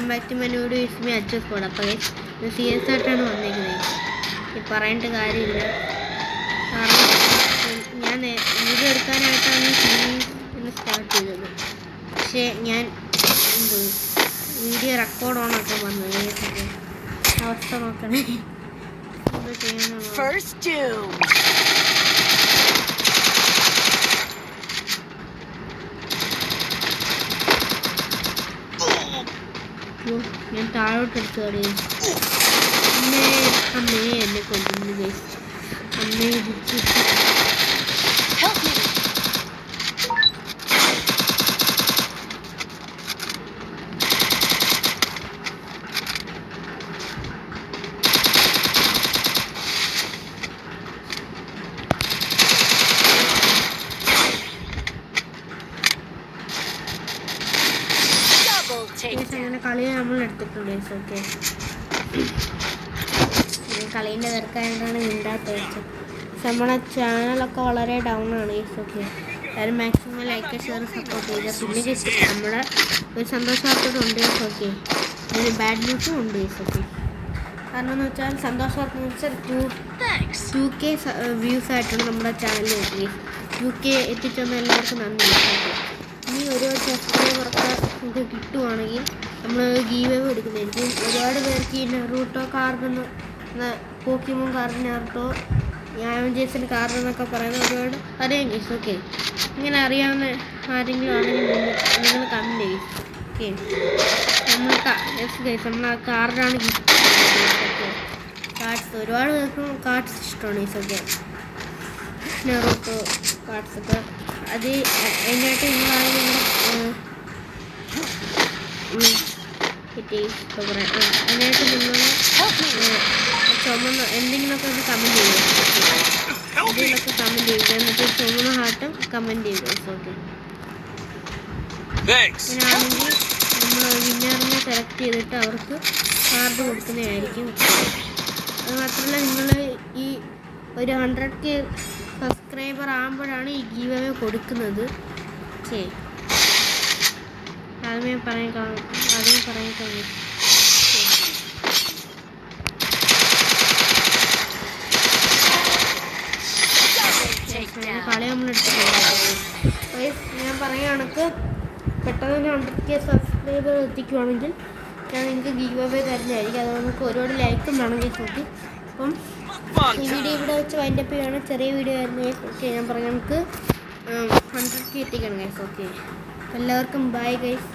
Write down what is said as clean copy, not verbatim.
back to my new video. It's me adjust for the place. The CS ആയിട്ടാണ് വന്നിരിക്കുന്നത്. ഈ പറയേണ്ട കാര്യമില്ല. കാരണം ഞാൻ വീഡിയോ എടുക്കാനായിട്ടാണ് ഈ സീരീസ് ഇന്ന് സ്റ്റാർട്ട് ചെയ്തത്. പക്ഷേ ഞാൻ വീഡിയോ റെക്കോർഡ് ഓൺ ആക്കാൻ വന്നത് അവസ്ഥ നോക്കണേ. എന്താ ചെയ്യണം? ഞാൻ താഴോട്ട് എടുത്ത് കളയും. അമ്മേ എന്നെ കൊല്ലുന്നു ഗൈസ്. അമ്മേ അങ്ങനെ കളി നമ്മൾ എടുത്തിട്ടുണ്ട്. ഓക്കെ, കളീൻ്റെ തിരക്കായതുകൊണ്ടാണ് മിണ്ടാത്ത വെച്ചത്. നമ്മളെ ചാനലൊക്കെ വളരെ ഡൗൺ ആണ്. ഓക്കെ, എല്ലാവരും മാക്സിമം ലൈക്ക് ഷെയർ സപ്പോർട്ട് ചെയ്യുക. പിന്നെ ജസ്റ്റ് നമ്മുടെ ഒരു സന്തോഷവാർത്തയുണ്ട്. ഓക്കെ, ഒരു ബാഡ് ന്യൂസും ഉണ്ട്. ഓക്കെ, കാരണം എന്ന് വെച്ചാൽ സന്തോഷവാർത്ത എന്ന് വെച്ചാൽ 2K വ്യൂസ് ആയിട്ടാണ് നമ്മുടെ ചാനലിൽ എത്തി. 2K എത്തിച്ചെന്ന് എല്ലാവർക്കും നന്ദി. ഓക്കെ, ഇനി ഒരു സബ്സ്ക്രൈബറൊക്കെ നമുക്ക് കിട്ടുവാണെങ്കിൽ നമ്മൾ ഗീവ് അവേ എടുക്കുന്നതായിരിക്കും. ഒരുപാട് പേർക്ക് ഈ നെറൂട്ടോ കാർഡ് പോക്കിമോൻ കാർഡ്, നെറൂട്ടോ അവഞ്ചേഴ്സിൻ്റെ കാർഡ് എന്നൊക്കെ പറയുന്നത് ഒരുപാട് അറിയാം ഗൈസ്. ഓക്കെ, ഇങ്ങനെ അറിയാവുന്ന ആരെങ്കിലും ആണെങ്കിൽ നിങ്ങൾ കമൻറ്റ് ചെയ്യും. ഓക്കെ, നമ്മൾ ആ കാർഡാണ് ഗിഫ്റ്റ്. ഓക്കെ, കാർഡ്സ് ഒരുപാട് പേർക്കും കാർഡ്സ് ഇഷ്ടമാണ് ഗൈസ്. ഓക്കെ, നെറൂട്ടോ കാർഡ്സൊക്കെ അത് അതിനായിട്ട് നിങ്ങളാണെങ്കിൽ അതിനായിട്ട് നിങ്ങൾ ചുമന്ന എന്തെങ്കിലുമൊക്കെ ഒന്ന് കമൻറ്റ് ചെയ്യുക. എന്തെങ്കിലുമൊക്കെ കമൻറ്റ് ചെയ്യുക, എന്നിട്ട് ചുമന്ന ഹാർട്ടും കമൻറ്റ് ചെയ്യുക. ഓക്കെ, അങ്ങനെയാണെങ്കിൽ നമ്മൾ വിന്നറിനെ സെലക്ട് ചെയ്തിട്ട് അവർക്ക് കാർഡ് കൊടുക്കുന്നതായിരിക്കും. അത് മാത്രമല്ല, നിങ്ങൾ ഈ ഒരു 100K സബ്സ്ക്രൈബർ ആകുമ്പോഴാണ് ഈ ഗീവ് അവേ കൊടുക്കുന്നത്. ശരി, ആദ്യമേ പറയാൻ കാണും. കളി നമ്മളെടുത്തിട്ടുണ്ട്. ഞാൻ പറയുകയാണെങ്കിൽ പെട്ടെന്ന് 100K സബ്സ്ക്രൈബർ എത്തിക്കുവാണെങ്കിൽ ഞാൻ നിങ്ങൾക്ക് ഗീവ് അവേ തരുന്നതായിരിക്കും. അത് നമുക്ക് ഒരുപാട് ലൈക്കും വേണമെങ്കിൽ നോക്കി. അപ്പം ഈ വീഡിയോ ഇവിടെ വെച്ച് വൈൻഡപ്പ് ചെയ്യുകയാണ്. ചെറിയ വീഡിയോ ആയിരുന്നു. ഓക്കെ, ഞാൻ പറയാം നമുക്ക് 100K എത്തിക്കണം ഗൈസ്. ഓക്കെ, എല്ലാവർക്കും ബൈ ഗൈസ്.